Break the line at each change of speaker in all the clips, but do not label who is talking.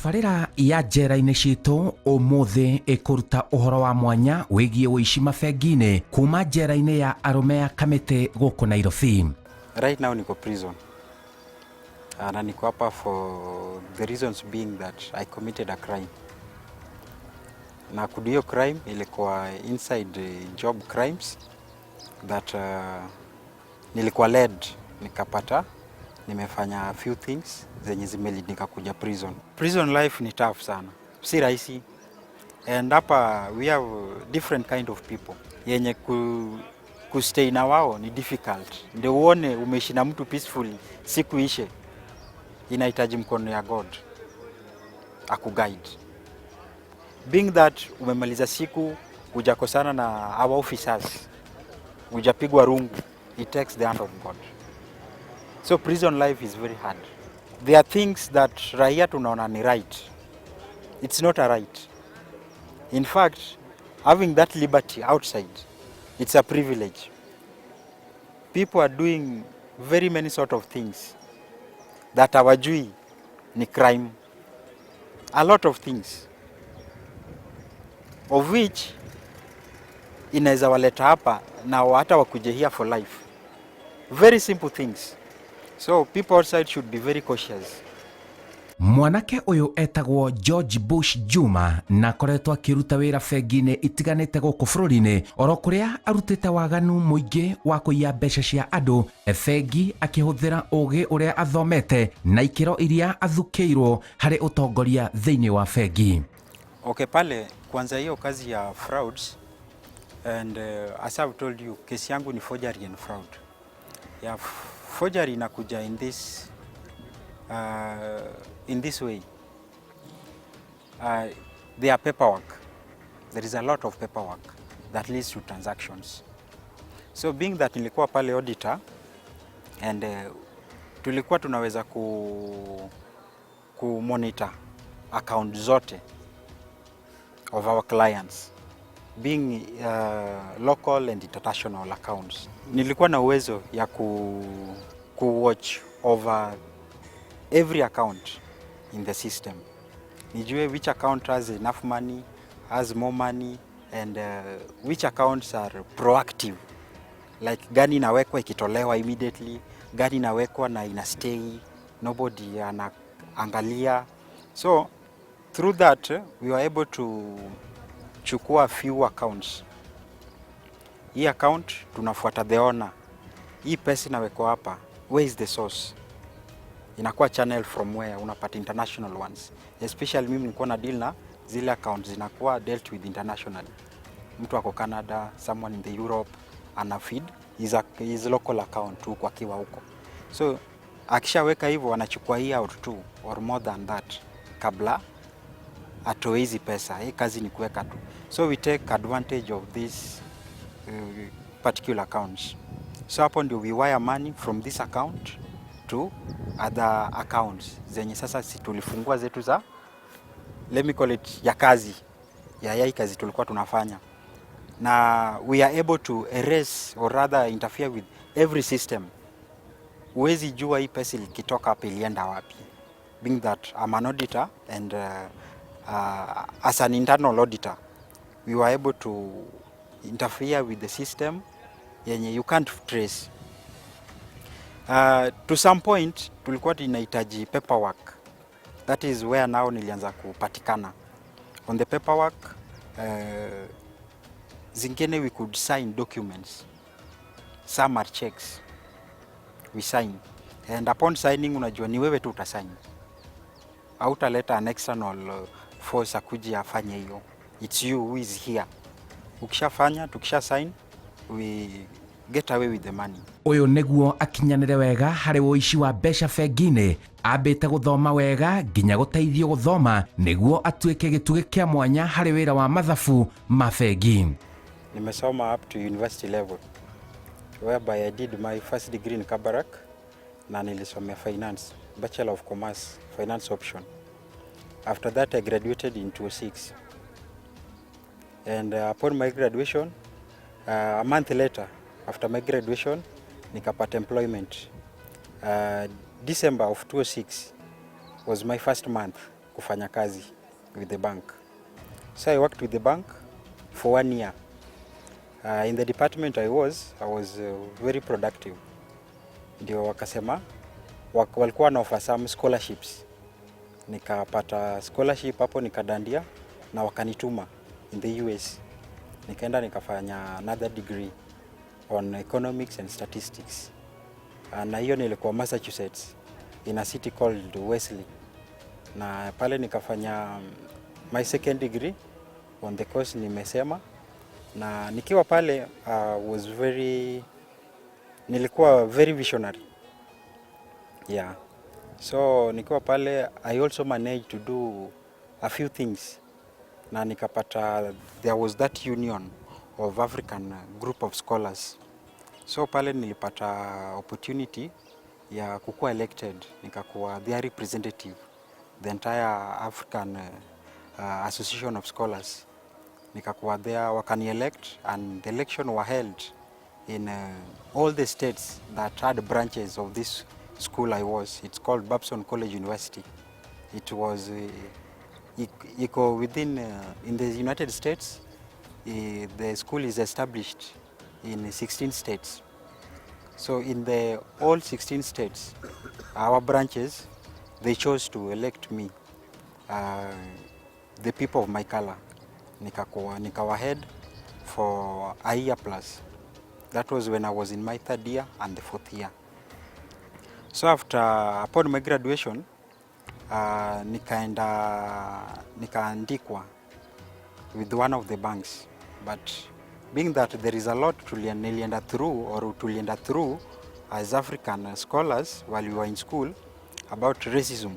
Tabarĩra ya njera-inĩ citũ ũmũthĩ ĩkũruta ũhoro wa mwanya wĩgiĩ ũici mabengi-inĩ kuma njera-inĩ ya arũme ya Kamĩtĩ gũkũ Nairobi.
Right now niko prison. Na niko hapa for the reasons being that I committed a crime. Na kudio crime ilikuwa inside job crimes that nilikuwa led nikapata nimefanya a few things zenye zimelead nikakuja prison. Prison life ni tough sana, si rahisi. And hapa we have different kind of people yenye kustay na wao ni difficult. Ndio uone umeishi na mtu peacefully siku ishe, inahitaji mkono ya God akuguide. Being that umemaliza siku hujakosana na our officers, hujapigwa rungu, it takes the hand of God. So prison life is very hard. There are things that raia tunaona ni right. It's not a right. In fact, having that liberty outside, it's a privilege. People are doing very many sort of things that hawajui ni crime. A lot of things, of which inaweza waleta hapa na hata wakuje here for life. Very simple things. So people outside should be very cautious.
Mwanake ũyũ etagwo George Bush Juma na akoretwo akĩruta wĩra bengi-inĩ itiganĩte gũkũ bũrũri-inĩ, oro kũrĩa arutĩte waganu mũingĩ wa kũiya mbeca cia andũ, bengi akĩhũthĩra ũgĩ ũrĩa athomete na ikĩro iria athukĩirwo harĩ ũtongoria thĩinĩ wa bengi.
Okay, pale kwanza hiyo kazi ya frauds and as I've told you, kesi yangu ni forgery and fraud. Yeah, forgery inakuja in this way. There are paperwork. There is a lot of paperwork that leads to transactions. So being that nilikuwa pale auditor and tulikuwa tunaweza ku monitor account zote of our clients, being local and international accounts. Nilikuwa na uwezo ya ku watch over every account in the system. Nijue which account has enough money, has more money, and which accounts are proactive. Like gani inawekwa ikitolewa immediately, gani inawekwa na ina stay, nobody anaangalia. So through that we were able to chukua few accounts. Hii account tunafuata the owner. Hii pesa inawekwa hapa, where is the source? Inakuwa channel from where unapata international ones. Especially mimi nilikuwa na deal na zile accounts zinakuwa dealt with internationally. Mtu wako Canada, someone in the Europe, ana feed his local account huko akiwa huko. So akishaweka hivyo anachukua hii out too or more than that kabla atoe hizi pesa. Hii kazi ni kuweka tu. So we take advantage of this particular accounts. So hapo ndio we wire money from this account to other accounts zenye sasa si tulifungua zetu za, let me call it, ya kazi ya hii kazi tulikuwa tunafanya, na we are able to erase or rather interfere with every system. Uwezi jua hii pesa ikitoka hapa ilienda wapi, being that I'm an auditor and as an internal auditor we were able to interfere with the system yenye you can't trace. To some point tulikuwa tunahitaji paperwork. That is where now nilianza kupatikana on the paperwork. Zingine we could sign documents, some are checks we sign, and upon signing unajua ni wewe tu utasign, hautaleta an external force akuje afanye hiyo. It's you who is here. Ukishafanya, tukisha sign, we get away with the money.
Ũyũ nĩguo akinyanĩre wega harĩ ũici wa mbeca bengi-inĩ, ambĩte gũthoma wega nginya gũteithio gũthoma nĩguo atuĩke gĩtugĩ kĩa mwanya harĩ wĩra wa mathabu ma bengi.
Nimesoma up to university level whereby I did my first degree in Kabarak na nilisomea finance, Bachelor of Commerce, finance option. After that I graduated in 2006. And upon my graduation, a month later, after my graduation, nikapata employment. December of 2006 was my first month kufanya kazi with the bank. So I worked with the bank for 1 year. In the department I was very productive. Ndio wakasema walikuwa na offer some scholarships. Nikapata scholarship hapo nikadandia na wakanituma in the US. Nikaenda nikafanya another degree on economics and statistics. Na hiyo nilikuwa Massachusetts in a city called Wesley. Na pale nikafanya my second degree on the course nimesema, na nikiwa pale nilikuwa very visionary. Yeah. So nikiwa pale I also managed to do a few things. Na nikapata there was that union of African group of scholars. So pale nilipata opportunity ya kukuwa elected, nikakuwa their representative, the entire African Association of Scholars. Nikakuwa there, wakani elect, and the election were held in all the states that had branches of this school I was. It's called Babson College University. It was within in the United States. The school is established in 16 states. So in all 16 states, our branches, they chose to elect me, the people of my color. Nikawa head for a year plus. That was when I was in my 3rd year and the 4th year. So upon my graduation, nikaandikwa with one of the banks. But being that there is a lot tulienda through as African scholars while we were in school about racism,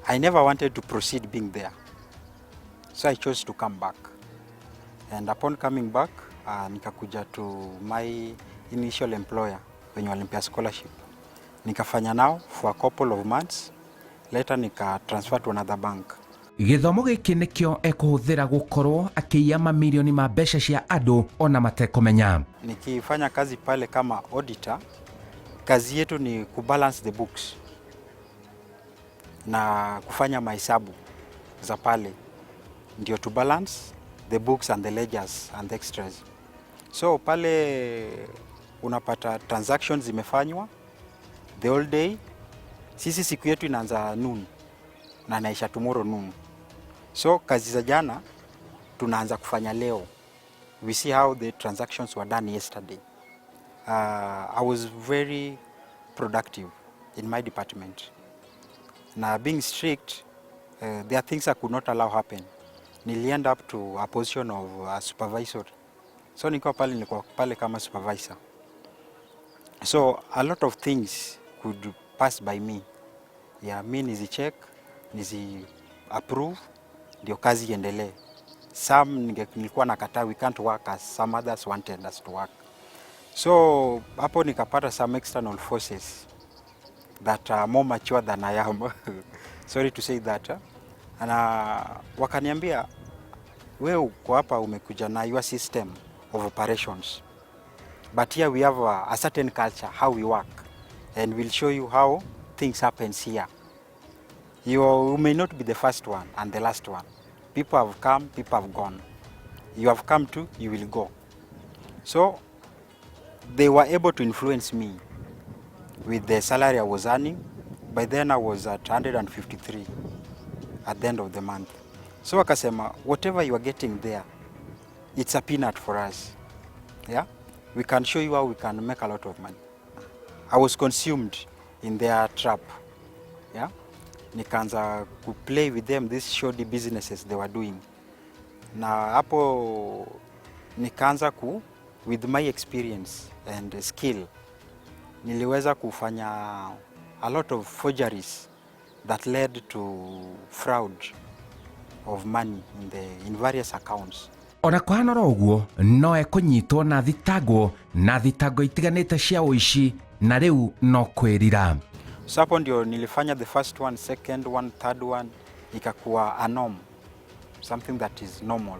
I never wanted to proceed being there. So I chose to come back. And upon coming back, nikakuja to my initial employer wenye walimpea scholarship. Nikafanya nao for a couple of months. Later nika transfer to another bank.
Githomo giki nikio ekuhuthira gukorwo akiia mamirioni ma mbeca cia andu ona matekumenya.
Nikifanya kazi pale kama auditor, kazi yetu ni kubalance the books na kufanya mahesabu za pale, ndio to balance the books and the ledgers and the extras. So pale unapata transactions zimefanywa the whole day. Sisi siku yetu inaanza noon na naisha tomorrow noon. So kazi za jana tunaanza kufanya leo. We see how the transactions were done yesterday. I was very productive in my department. Now being strict, there are things I could not allow happen. Nili end up to a position of a supervisor. So nilikuwa pale kama supervisor. So a lot of things could pass by me. Yeah, mi nizi approve ndio kazi iendelee. Some nilikuwa nakataa, we can't work as some others wanted us to work. So hapo nikapata some external forces that are more mature than I am. Sorry to say that. Na wakaniambia, wewe uko hapa umekuja na your system of operations. But here we have a certain culture, how we work. And we'll show you how things happen here. You may not be the first one and the last one. People have come, people have gone. You have come too, you will go. So they were able to influence me with the salary I was earning. By then I was at 153 at the end of the month. So wakasema, whatever you are getting there, it's a peanut for us. Yeah? We can show you how we can make a lot of money. I was consumed in their trap. Yeah? Nikaanza to play with them, these shoddy businesses they were doing. Na hapo nikaanza with my experience and skill, niliweza kufanya a lot of forgeries that led to fraud of money in various accounts.
Ona kuhanora uguo no ekunyitwo na thitango itiganite cia uici na riu no kwirira.
So hapo ndio nilifanya the first one, second one, third one, ikakuwa a norm, something that is normal.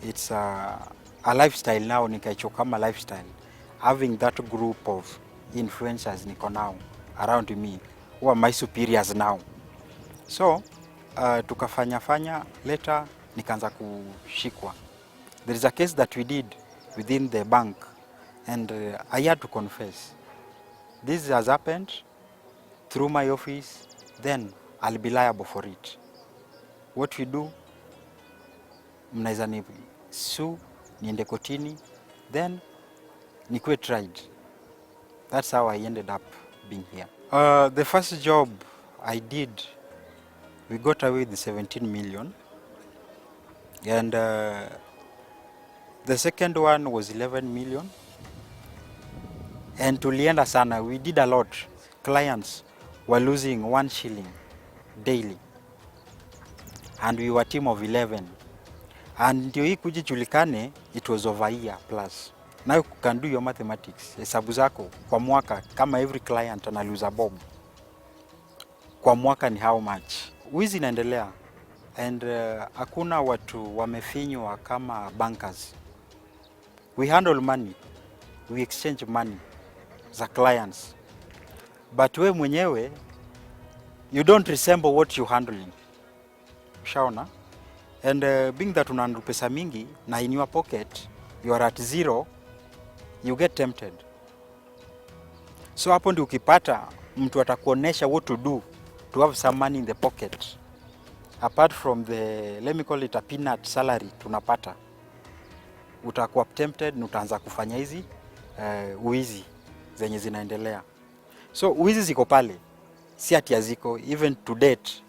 It's a lifestyle now, nikaicho kama lifestyle. Having that group of influencers niko now around me, who are my superiors now. So tukafanya later nikaanza kushikwa. There is a case that we did within the bank and I had to confess. This has happened through my office, then I'll be liable for it. What we do, mnaweza ni sue, niende kotini, then nikuwe tried. That's how I ended up being here. The first job I did, we got away with 17 million. And the second one was 11 million. And tulienda sana, we did a lot. Clients were losing 1 shilling daily. And we were a team of 11. And ndio hii kujijulikane, it was over a year plus. Now you can do your mathematics. Hesabu zako kwa mwaka, kama every client ana lose a bob, kwa mwaka ni how much? Wizi inaendelea. And hakuna watu wamefinywa kama bankers. We handle money. We exchange money za clients. But we mwenyewe, you don't resemble what you handling. Ushaona? And being that unahandle pesa mingi na in your pocket you are at zero, you get tempted. So hapo ndio ukipata mtu atakuonesha what to do to have some money in the pocket. Apart from the, let me call it a peanut salary tunapata, utakuwa tempted na utaanza kufanya hizi uizi zenye zinaendelea. So uizi ziko pale, si ati haziko. Even to date,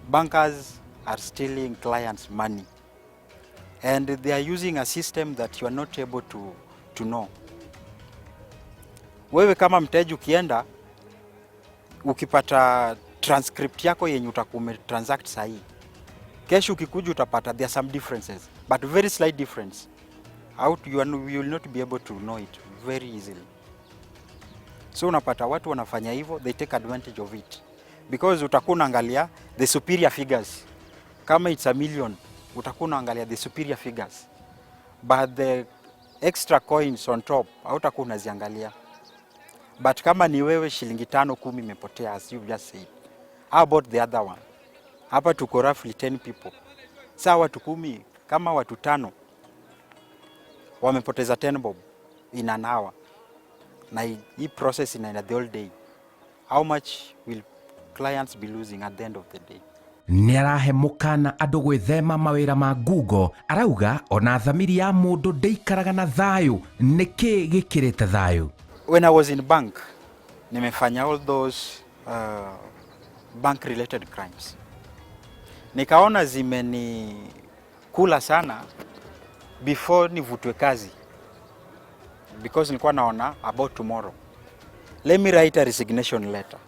bankers are stealing clients' money. And they are using a system that you are not able to know. Wewe kama mteja ukienda, ukipata transcript yako yenye utakuwa umetransact sahi, kesho ukikuja utapata there are some differences, but very slight difference. You will not be able to know it very easily. So unapata watu wanafanya hivyo, they take advantage of it. Because utakuwa unaangalia the superior figures. Kama it's a million, utakuwa unaangalia the superior figures. But the extra coins on top, hautakuwa unaziangalia. But kama ni wewe shilingi 5 10 imepotea, as you just said, how about the other one? Hapa tuko roughly 10 people. Sawa watu 10, kama watu 5 wamepoteza 10 bob in an hour, na hii process inaenda the whole day, how much will clients be losing at the end of the day?
Nĩarahe mũkana andũ gwĩthema mawĩra ma ngungo. Arauga ona thamiri ya mũndũ ndeikaraga na thayũ. Nĩkĩ gĩkĩrĩte thayũ?
When I was in bank, nimefanya all those bank related crimes. Nikaona zimeni kula sana before nivutwe kazi, because nilikuwa naona about tomorrow. Let me write a resignation letter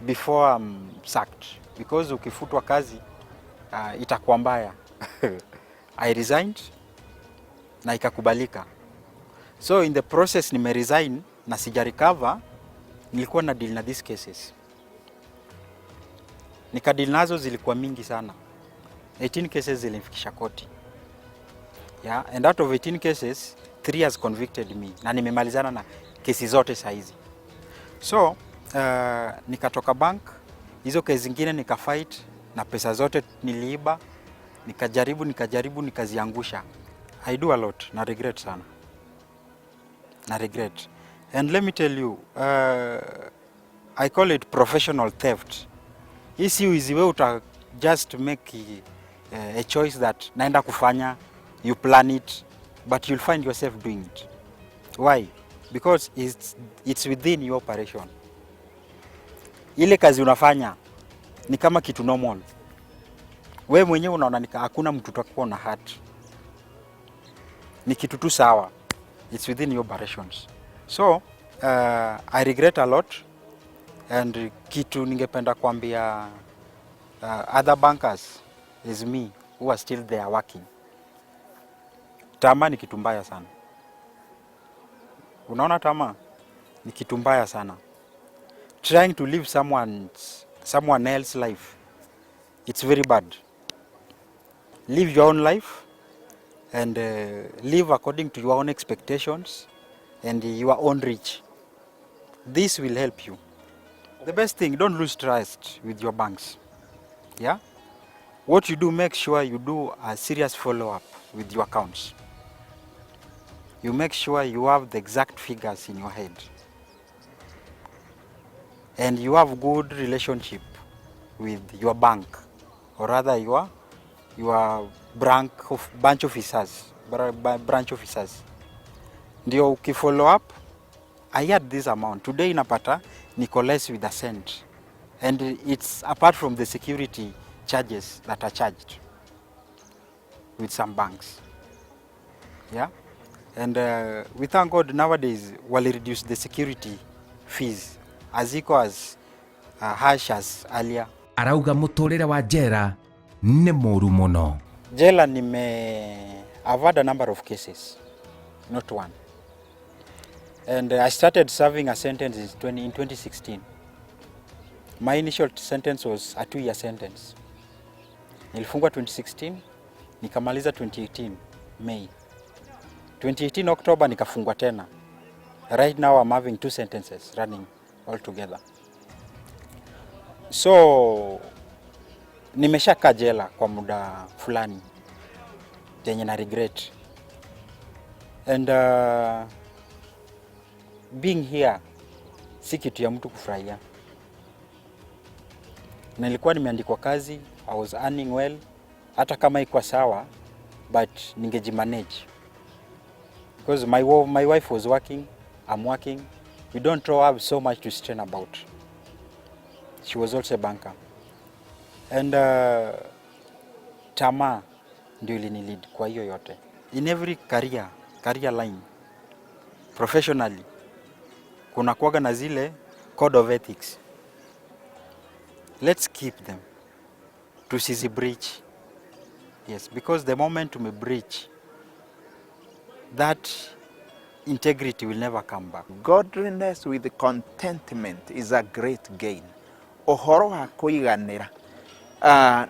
before I'm sacked, because ukifutwa kazi itakuwa mbaya. I resigned na ikakubalika. So in the process nimeresign na sija recover, nilikuwa na deal na these cases. Deal nazo zilikuwa mingi sana. 18 cases zilinifikisha koti. Yeah, and out of 18 cases, 3 has convicted me. Na nimemalizana na kesi zote saizi. So, nikatoka bank, hizo kesi zingine nikafight, na pesa zote niliiba, nikajaribu nikaziangusha. I do a lot, na regret sana. Na regret. And let me tell you, I call it professional theft. Hii si wizi wewe uta just make a choice that naenda kufanya, you plan it, but you'll find yourself doing it. Why? Because it's within your operation. Ile kazi unafanya ni kama kitu normal. Wewe mwenyewe unaona hakuna mtu utakuwa na hurt. Ni kitu tu sawa. It's within your operations. So, I regret a lot, and kitu ningependa kuambia other bankers is me who are still there working. Tamaa ni kitu mbaya sana. Unaona tamaa ni kitu mbaya sana. Trying to live someone else's life, it's very bad. Live your own life and live according to your own expectations and your own reach. This will help you. The best thing, don't lose trust with your banks. Yeah? What you do, make sure you do a serious follow-up with your accounts. You make sure you have the exact figures in your head. And you have good relationship with your bank, or rather your branch officers. Ndio ukifollow up, I had this amount. Today inapata niko less with a cent. And it's apart from the security charges that are charged with some banks. Yeah? And we thank God nowadays wali reduce the security fees as equal as harsh as earlier.
Arauga mũtũrĩre wa njera nĩ mũru mũno.
Jela I've had a number of cases, not one. And I started serving a sentence in 2016. My initial sentence was a 2-year sentence. Nilifungwa 2016, nikamaliza 2018 May. 2018 October nikafungwa tena. Right now I'm having 2 sentences running all together. So nimeshakaa jela kwa muda fulani yenye na regret. And being here si kitu ya mtu kufurahia. Nilikuwa nimeandikwa kazi, I was earning well, hata kama ikuwa sawa, but ningejimanage. Because my wife was working, I'm working. We don't have so much to strain about. She was also a banker. And tamaa ndio ilinilid kwa hiyo yote. In every career line, professionally, kuna kuwaga na zile code of ethics. Let's keep them. Tusizi breach. Yes, because the moment we breach, that integrity will never come back.
Godliness with contentment is a great gain. Uhoro wa kuiganira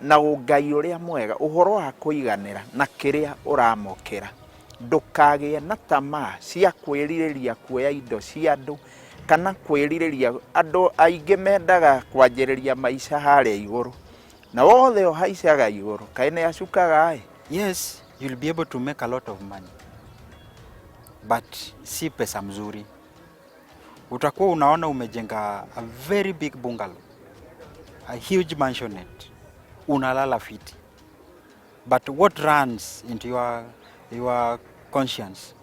na ugai uria mwega, uhoro wa kuiganira na kiria uramokera. Ndukagie na tamaa cia kwiririria kuoya indo cia andu kana kwiririria andu aingi mendaga kwanjiriria maica haria iguru. Na wothe uhaicaga iguru, kaine acukaga.
Yes, you'll be able to make a lot of money. But si pesa mzuri. Utakuwa unaona umejenga a very big bungalow, a huge mansionette, unalala fiti. But what runs into your conscience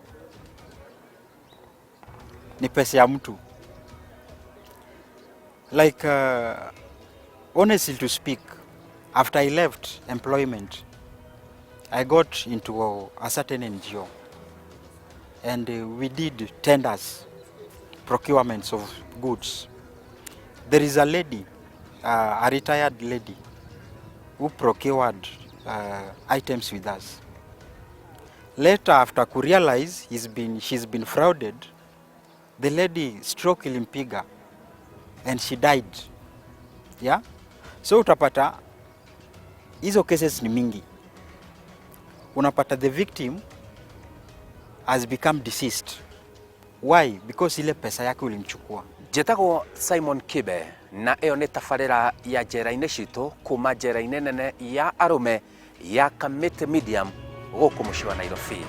ni pesa ya mtu. Like honestly to speak, after I left employment, I got into a certain NGO. And we did tenders, procurements of goods. There is a lady, a retired lady, who procured items with us. Later, after I realized she's been frauded, the lady stroke ilimpiga and she died. Yeah? So utapata, hizo cases ni mingi. Unapata the victim has become deceased. Why? Because ile pesa yake ulimchukua.
Njĩtagwo Simon Kibe na ĩyo nĩ tabarĩra ya njera-inĩ citũ kuma njera-inĩ nene ya arũme ya Kamiti Medium gũkũ mũciĩ wa Nairobi.